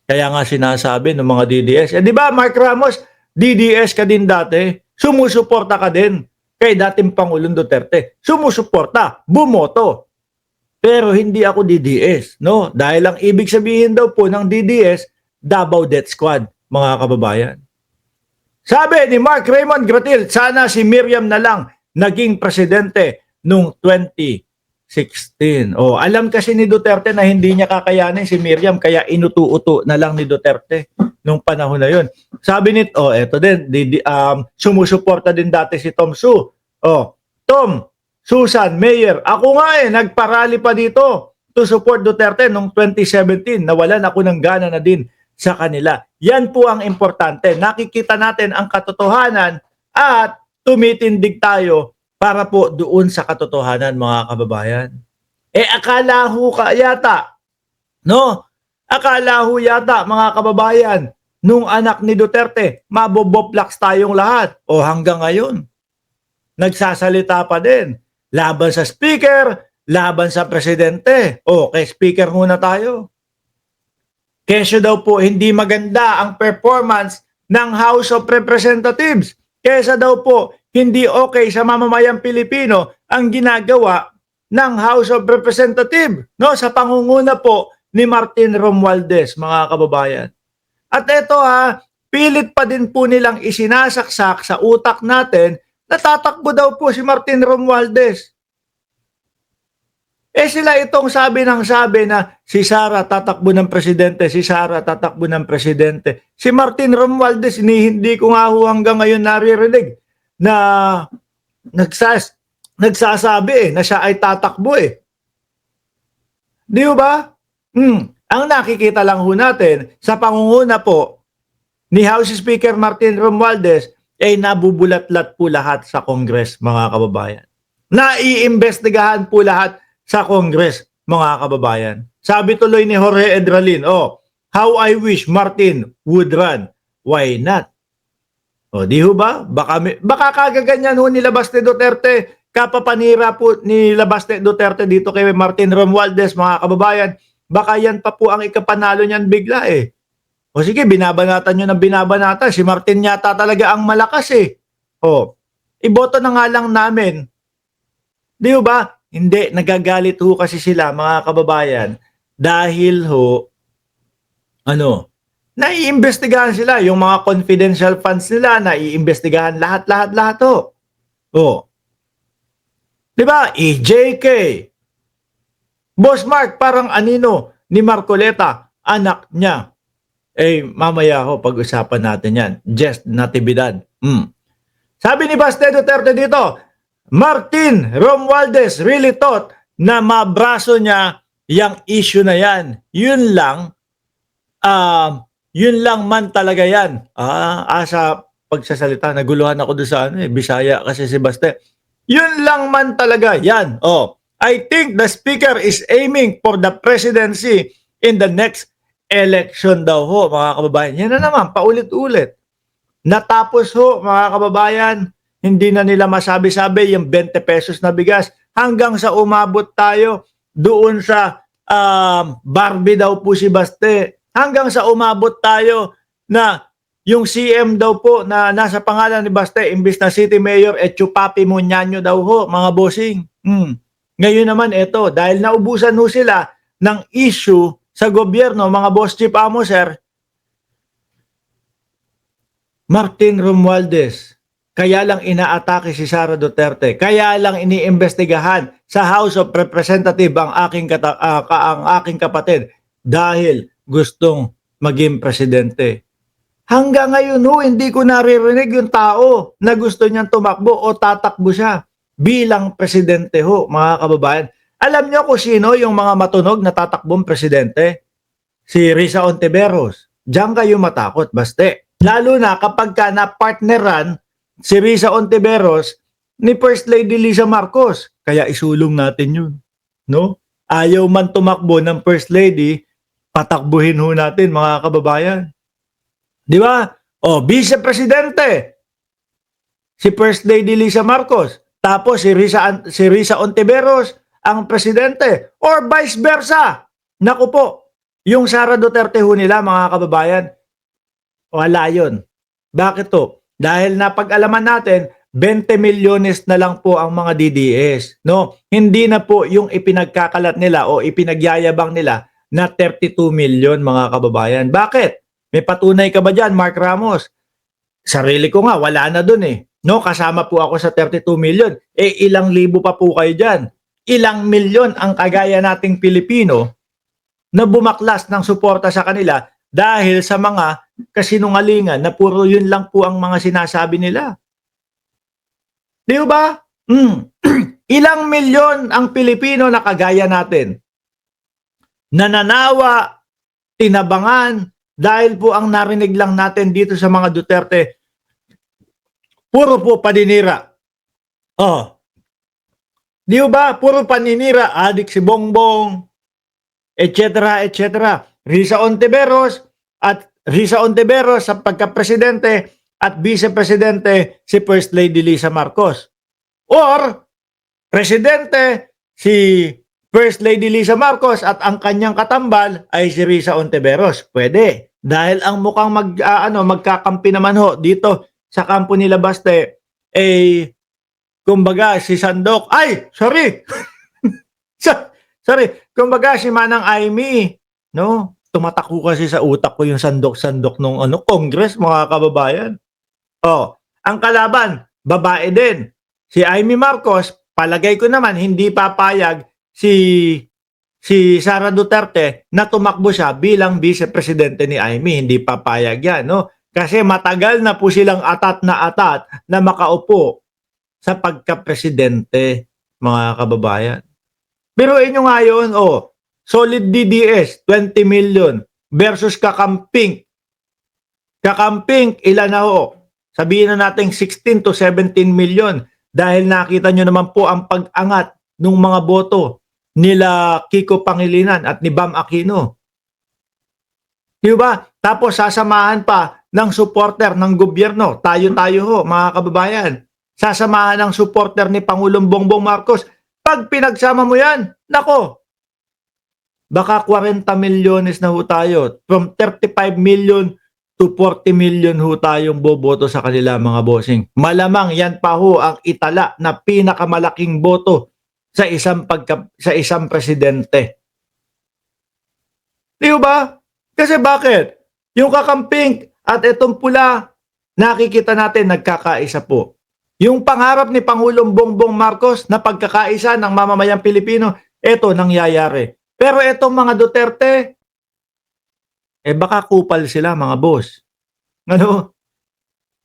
Kaya nga sinasabi ng mga DDS, di ba Mark Ramos, DDS ka din dati, sumusuporta ka din kay dating Pangulong Duterte. Sumusuporta, bumoto. Pero hindi ako DDS, no? Dahil ang ibig sabihin daw po ng DDS, Davao Death Squad, mga kababayan. Sabi ni Mark Raymond Gratil, sana si Miriam na lang naging presidente noong 2016. Alam kasi ni Duterte na hindi niya kakayanin si Miriam, kaya inutu-uto na lang ni Duterte nung panahon na yun. Sabi nito, eto din, sumusuporta din dati si Tom Su. Tom, Susan, Mayor, ako nga nagparali pa dito to support Duterte noong 2017. Nawalan ako ng gana na din sa kanila. Yan po ang importante. Nakikita natin ang katotohanan at tumitindig tayo para po doon sa katotohanan, mga kababayan. Akala ho ka yata, no? Akala ho yata, mga kababayan, nung anak ni Duterte, maboboplax tayong lahat. Hanggang ngayon, nagsasalita pa din. Laban sa speaker, laban sa presidente. Kay speaker muna tayo. Kesyo daw po hindi maganda ang performance ng House of Representatives. Kesa daw po hindi okay sa mamamayang Pilipino ang ginagawa ng House of Representatives, no, sa pangunguna po ni Martin Romualdez, mga kababayan. At ito pilit pa din po nilang isinasaksak sa utak natin na tatakbo daw po si Martin Romualdez. Sila itong sabi na si Sara tatakbo ng presidente, si Sara tatakbo ng presidente. Si Martin Romualdez, hindi ko nga hanggang ngayon naririnig na nagsasabi na siya ay tatakbo Di ba? Ang nakikita lang ho natin sa pangunguna po ni House Speaker Martin Romualdez ay nabubulat-lat po lahat sa Congress, mga kababayan. Naiimbestigahan po lahat sa Congress, mga kababayan. Sabi tuloy ni Jorge Edralin, how I wish Martin would run. Why not? Di ho ba? Baka kagaganyan ho nilabas ni Duterte, kapapanira po nilabas ni Duterte dito kay Martin Romualdez, mga kababayan. Baka yan pa po ang ikapanalo niyan bigla sige, binabanatan nyo ng binabanatan. Si Martin yata talaga ang malakas iboto na nga lang namin. Di ho ba? Hindi, nagagalit ho kasi sila, mga kababayan, dahil naiimbestigahan sila. Yung mga confidential funds nila, naiimbestigahan lahat Di ba? EJK. Boss Mark, parang anino ni Marcoleta, anak niya. Mamaya pag-usapan natin yan. Just Natividad. Sabi ni Baste Duterte dito, Martin Romualdez really thought na mabraso niya yung issue na yan. Yun lang man talaga yan. Sa pagsasalita, naguluhan ako doon sa Bisaya kasi si Baste. Yun lang man talaga yan. I think the speaker is aiming for the presidency in the next election daw mga kababayan. Yan na naman, paulit-ulit. Natapos mga kababayan, hindi na nila masabi-sabi yung 20 pesos na bigas hanggang sa umabot tayo doon sa Barbie daw po si Baste. Hanggang sa umabot tayo na yung CM daw po na nasa pangalan ni Baste, imbis na City Mayor, Chupapi Munyanyo daw mga bossing. Ngayon naman dahil naubusan sila ng issue sa gobyerno, mga boss chief amo, sir, Martin Romualdez, kaya lang inaatake si Sara Duterte, kaya lang iniimbestigahan sa House of Representatives ang aking kapatid dahil gustong maging presidente. Hanggang ngayon hindi ko naririnig yung tao na gusto niyang tumakbo o tatakbo siya bilang presidente mga kababayan. Alam niyo kung sino yung mga matunog na tatakbong presidente? Si Risa Ontiveros. Diyan kayo matakot, Baste. Lalo na kapag na-partneran si Risa Ontiveros ni First Lady Lisa Marcos. Kaya isulong natin yun. No? Ayaw man tumakbo ng First Lady, patakbuhin natin, mga kababayan. Di ba? Vice Presidente, si First Lady Lisa Marcos. Tapos si Risa Ontiveros ang presidente. Or vice versa. Naku po, Yung Sara Duterte ho nila, mga kababayan, wala yun. Bakit to? Dahil napag-alaman natin, 20 milyones na lang po ang mga DDS. No? Hindi na po yung ipinagkakalat nila o ipinagyayabang nila na 32 million, mga kababayan. Bakit? May patunay ka ba dyan, Mark Ramos? Sarili ko nga, wala na dun eh. No, kasama po ako sa 32 million. Eh, ilang libo pa po kayo dyan. Ilang milyon ang kagaya nating Pilipino na bumaklas ng suporta sa kanila dahil sa mga kasinungalingan na puro yun lang po ang mga sinasabi nila. Di ba? Ilang milyon ang Pilipino na kagaya natin. Nananawa, tinabangan, dahil po ang narinig lang natin dito sa mga Duterte, puro po paninira. Oh. Di ba? Puro paninira. Adik si Bongbong, etc. etc. Risa Ontiveros sa pagka-presidente at vice-presidente si First Lady Lisa Marcos. Or, presidente si First Lady Lisa Marcos at ang kanyang katambal ay si Risa Ontiveros. Pwede. Dahil ang mukhang magkakampi naman ho dito sa kampo nila Baste, kumbaga si Sandok, sorry, kumbaga si Manang Aimee, no? Tumatakbo kasi sa utak ko yung sandok-sandok nung Congress, mga kababayan. Oh, ang kalaban, babae din. Si Aimee Marcos, palagay ko naman hindi papayag si Sara Duterte na tumakbo siya bilang vice-presidente ni Aimee. Hindi papayag yan, no? Kasi matagal na po silang atat na makaupo sa pagka-presidente, mga kababayan. Pero inyo nga yun, solid DDS, 20 million versus Kakamping. Kakamping, ilan na ho? Sabihin na natin 16 to 17 million dahil nakita nyo naman po ang pag-angat ng mga boto nila Kiko Pangilinan at ni Bam Aquino. Diba? Tapos sasamahan pa ng supporter ng gobyerno. Tayo-tayo ho, mga kababayan. Sasamahan ng supporter ni Pangulong Bongbong Marcos. Pag pinagsama mo yan, nako, baka 40 milyones na ho tayo. From 35 million to 40 million ho tayong boboto sa kanila, mga bossing. Malamang yan pa ho ang itala na pinakamalaking boto sa isang presidente. Di ba? Kasi bakit? Yung Kakamping at itong pula, nakikita natin nagkakaisa po. Yung pangarap ni Pangulong Bongbong Marcos na pagkakaisa ng mamamayang Pilipino, eto nangyayari. Pero etong mga Duterte, baka kupal sila, mga boss. Ano?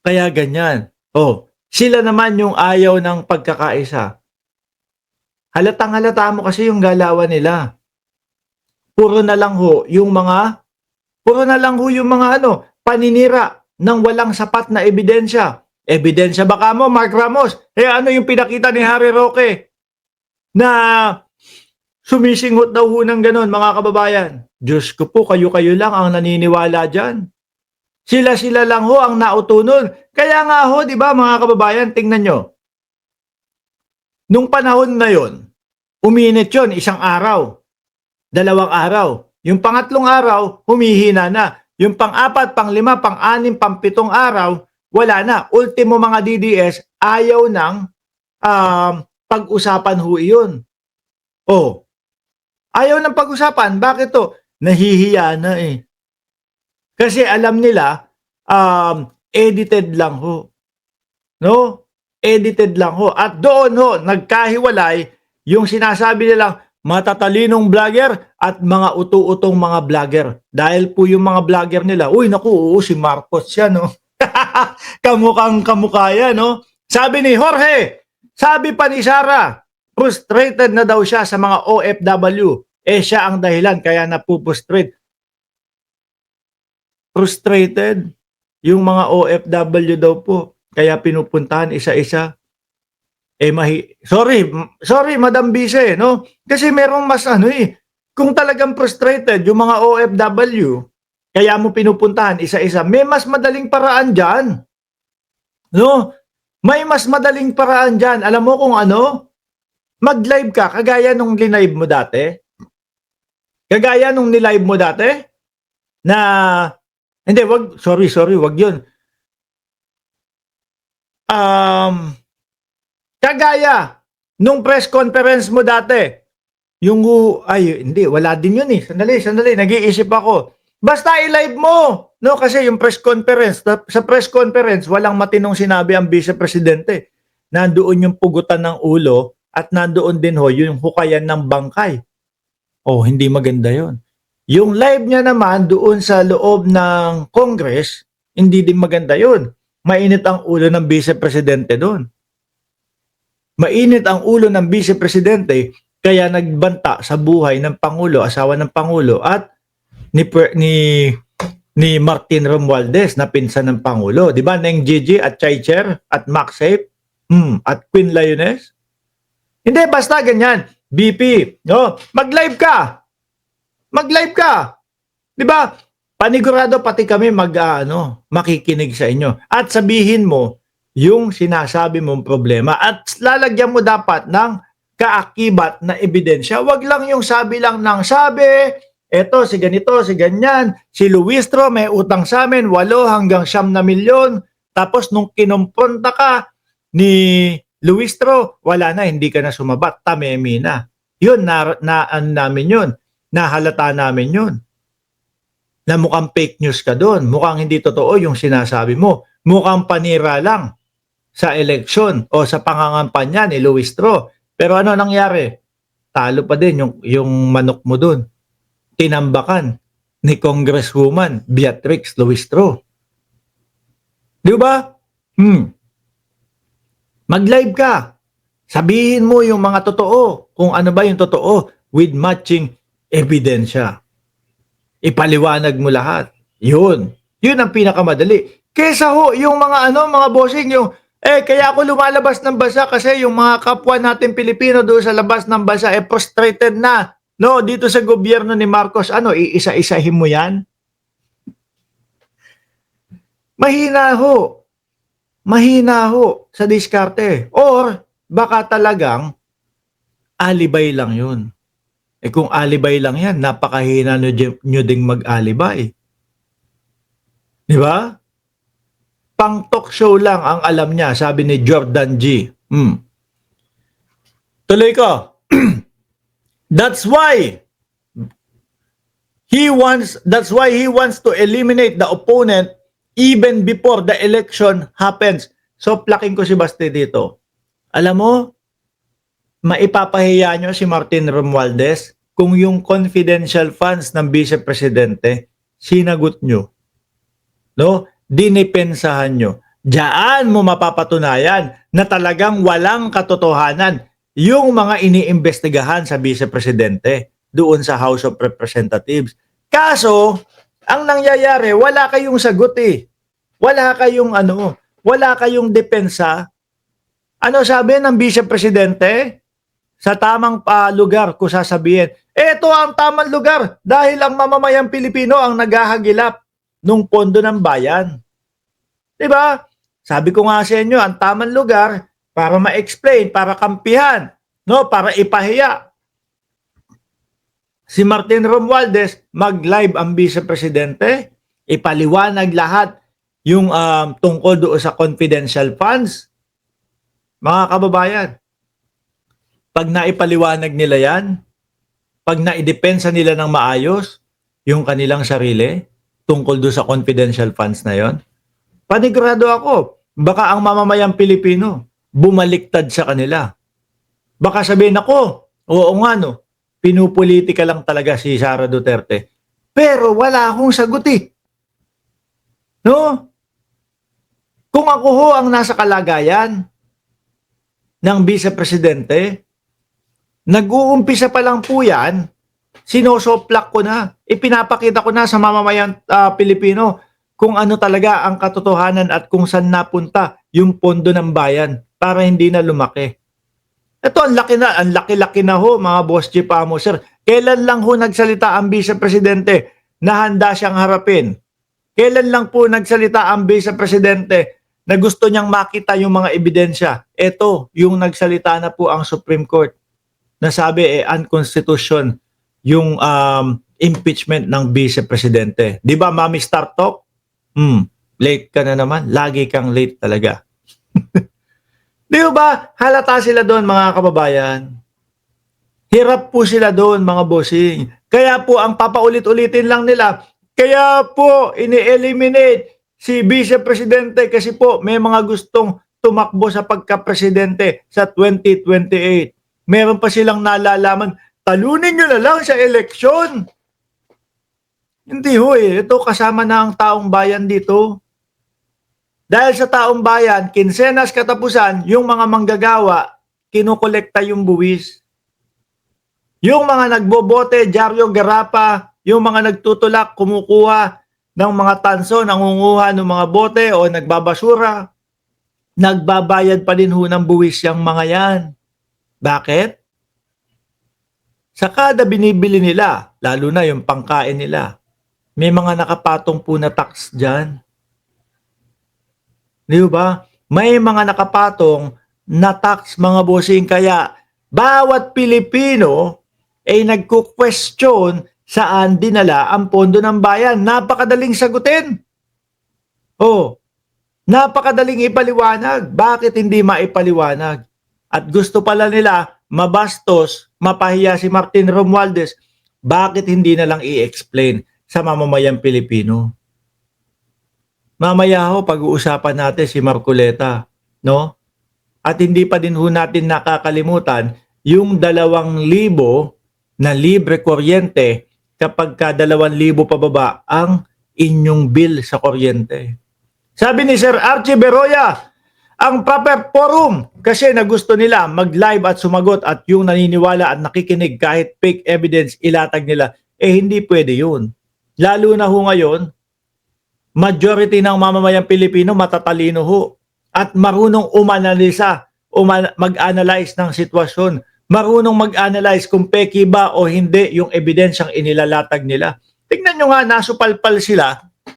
Kaya ganyan. Sila naman yung ayaw ng pagkakaisa. Halatang-halata mo kasi yung galawan nila. Puro na lang ho yung mga paninira ng walang sapat na ebidensya. Ebidensya baka mo, Mark Ramos? Ano yung pinakita ni Harry Roque na sumisinghot daw ho ng ganon, mga kababayan? Diyos ko po, kayo-kayo lang ang naniniwala dyan. Sila-sila lang ho ang nautunon. Kaya nga ho, di ba mga kababayan, tingnan nyo. Nung panahon na yon, uminit yun, 1 araw, 2 araw. Yung pangatlong araw, humihina na. Yung pang-4, pang-5, pang-6, pang-7 araw, wala na. Ultimo mga DDS, ayaw ng pag-usapan ho iyon. Ayaw ng pag-usapan. Bakit to? Nahihiya na eh. Kasi alam nila, edited lang ho. No? Edited lang ho. At doon ho, nagkahiwalay yung sinasabi nilang matatalinong vlogger at mga utu-utong mga vlogger. Dahil po yung mga vlogger nila, si Marcos yan, no? Kamukhang kamukha yan, no? Sabi ni Jorge, sabi pa ni Sara, frustrated na daw siya sa mga OFW. Siya ang dahilan kaya napupustrate. Frustrated yung mga OFW daw po. Kaya pinupuntahan isa-isa. Sorry, Madam Vice, no? Kasi merong mas kung talagang frustrated yung mga OFW, kaya mo pinupuntahan isa-isa, may mas madaling paraan dyan. No? May mas madaling paraan dyan. Alam mo kung ano? Mag-live ka, kagaya nung linive mo dati. Kagaya nung nilive mo dati na hindi, sorry, wag 'yun. Kagaya nung press conference mo dati, yung ay hindi, wala din 'yun eh. Sandali, nag-iisip ako. Basta i-live mo, no? Kasi yung press conference, sa press conference walang matinong sinabi ang Vice Presidente. Nandoon yung pugutan ng ulo at nandoon din ho yung hukayan ng bangkay. Oh, hindi maganda 'yon. Yung live niya naman doon sa loob ng Congress, hindi din maganda 'yon. Mainit ang ulo ng Vice Presidente doon. Mainit ang ulo ng Vice Presidente kaya nagbanta sa buhay ng Pangulo, asawa ng Pangulo at ni Martin Romualdez na pinsan ng Pangulo. Di ba? Neng Gigi at Chaicher at Maxape at Queen Lioness. Hindi, basta ganyan. BP, no? Mag-live ka. Mag-live ka. Di ba? Panigurado pati kami makikinig sa inyo. At sabihin mo yung sinasabi mong problema at lalagyan mo dapat ng kaakibat na ebidensya. Wag lang yung sabi lang ng sabi, eto si ganito, si ganyan, si Luistro may utang sa amin 8 hanggang 9 na milyon. Tapos nung kinumpronta ka ni Luistro, wala na, hindi ka na sumabat, tamemi na. Yun, namin yun. Nahalata namin yun. Na mukhang fake news ka doon. Mukhang hindi totoo yung sinasabi mo. Mukhang panira lang sa eleksyon o sa pangangampanya ni Luistro. Pero ano nangyari? Talo pa din yung manok mo doon. Tinambakan ni Congresswoman Beatrix Luistro. Di ba? Mag-live ka. Sabihin mo yung mga totoo. Kung ano ba yung totoo with matching ebidensya. Ipaliwanag mo lahat. Yun ang pinakamadali. Kesa yung mga bossing, kaya ako lumalabas ng bansa kasi yung mga kapwa natin Pilipino doon sa labas ng bansa frustrated na. No, dito sa gobyerno ni Marcos, iisa-isahin mo yan? Mahina ho sa diskarte. Or baka talagang alibay lang yun. Kung alibay lang yan, napakahina nyo ding mag-alibay. Di ba? Pang talk show lang ang alam niya, sabi ni Jordan G. Tuloy ko. That's why he wants to eliminate the opponent even before the election happens. So, plaking ko si Basti dito. Alam mo, maipapahiya nyo si Martin Romualdez kung yung confidential funds ng Vice Presidente sinagot nyo. No? Dinipensahan nyo. Diyan mo mapapatunayan na talagang walang katotohanan yung mga iniimbestigahan sa Vice Presidente doon sa House of Representatives. Kaso, ang nangyayari, wala kayong sagot eh. Wala kayong depensa. Ano sabi ng Vice Presidente? Sa tamang lugar ko sasabihin, ito ang tamang lugar dahil ang mamamayang Pilipino ang naghahagilap nung pondo ng bayan. Diba? Sabi ko nga sa inyo, ang tamang lugar para ma-explain, para kampihan, no, para ipahiya. Si Martin Romualdez, mag-live ang Vice Presidente, ipaliwanag lahat yung tungkol doon sa confidential funds. Mga kababayan, pag naipaliwanag nila yan, pag naidepensa nila ng maayos yung kanilang sarili tungkol doon sa confidential funds na yon, panigurado ako, baka ang mamamayang Pilipino bumaliktad sa kanila. Baka sabihin ako, oo nga no, pinupolitika lang talaga si Sara Duterte. Pero wala akong sagot eh. No? Kung ako ho ang nasa kalagayan ng Vice Presidente, nag-uumpisa pa lang po yan, sinosoplak ko na, ipinapakita ko na sa mamamayang Pilipino kung ano talaga ang katotohanan at kung saan napunta yung pondo ng bayan para hindi na lumaki. Ito, ang laki-laki na ho, mga boss G Pamo, sir. Kailan lang ho nagsalita ang Vice Presidente na handa siyang harapin? Kailan lang po nagsalita ang Vice Presidente na gusto niyang makita yung mga ebidensya? Ito, yung nagsalita na po ang Supreme Court na sabi unconstitutional yung impeachment ng Vice Presidente. Di ba, Mami Star Talk? Late ka na naman. Lagi kang late talaga. Di ba? Halata sila doon, mga kababayan. Hirap po sila doon, mga bossing. Kaya po, ang papaulit-ulitin lang nila, kaya po, ini-eliminate si Vice Presidente kasi po may mga gustong tumakbo sa pagka-presidente sa 2028. Meron pa silang nalalaman, talunin nyo na lang sa eleksyon. Hindi ho eh. Ito kasama na ang taong bayan dito. Dahil sa taong bayan, kinsenas katapusan, yung mga manggagawa, kinukolekta yung buwis. Yung mga nagbobote, dyaryo, garapa, yung mga nagtutulak, kumukuha ng mga tanso, nangunguha ng mga bote o nagbabasura, nagbabayad pa din ho ng buwis yung mga yan. Bakit? Sa kada binibili nila, lalo na yung pangkain nila, may mga nakapatong po na tax dyan. Di ba? May mga nakapatong na tax, mga bossing, kaya bawat Pilipino ay nagko-question saan dinala ang pondo ng bayan. Napakadaling sagutin. Oh, napakadaling ipaliwanag. Bakit hindi maipaliwanag? At gusto pala nila mabastos, mapahiya si Martin Romualdez. Bakit hindi na lang i-explain sa mamamayang Pilipino? Mamaya ho, pag-uusapan natin si Marcoleta, no? At hindi pa din ho natin nakakalimutan yung 2,000 na libre kuryente kapag ka 2,000 pababa ang inyong bill sa kuryente. Sabi ni Sir Archie Beroya, ang proper forum kasi na gusto nila mag-live at sumagot at yung naniniwala at nakikinig kahit fake evidence ilatag nila, hindi pwede yun. Lalo na ho ngayon, majority ng mamamayang Pilipino matatalino ho at marunong umanalisa, mag-analyze ng sitwasyon, marunong mag-analyze kung peki ba o hindi yung ebidensyang inilalatag nila. Tingnan nyo nga, nasupalpal sila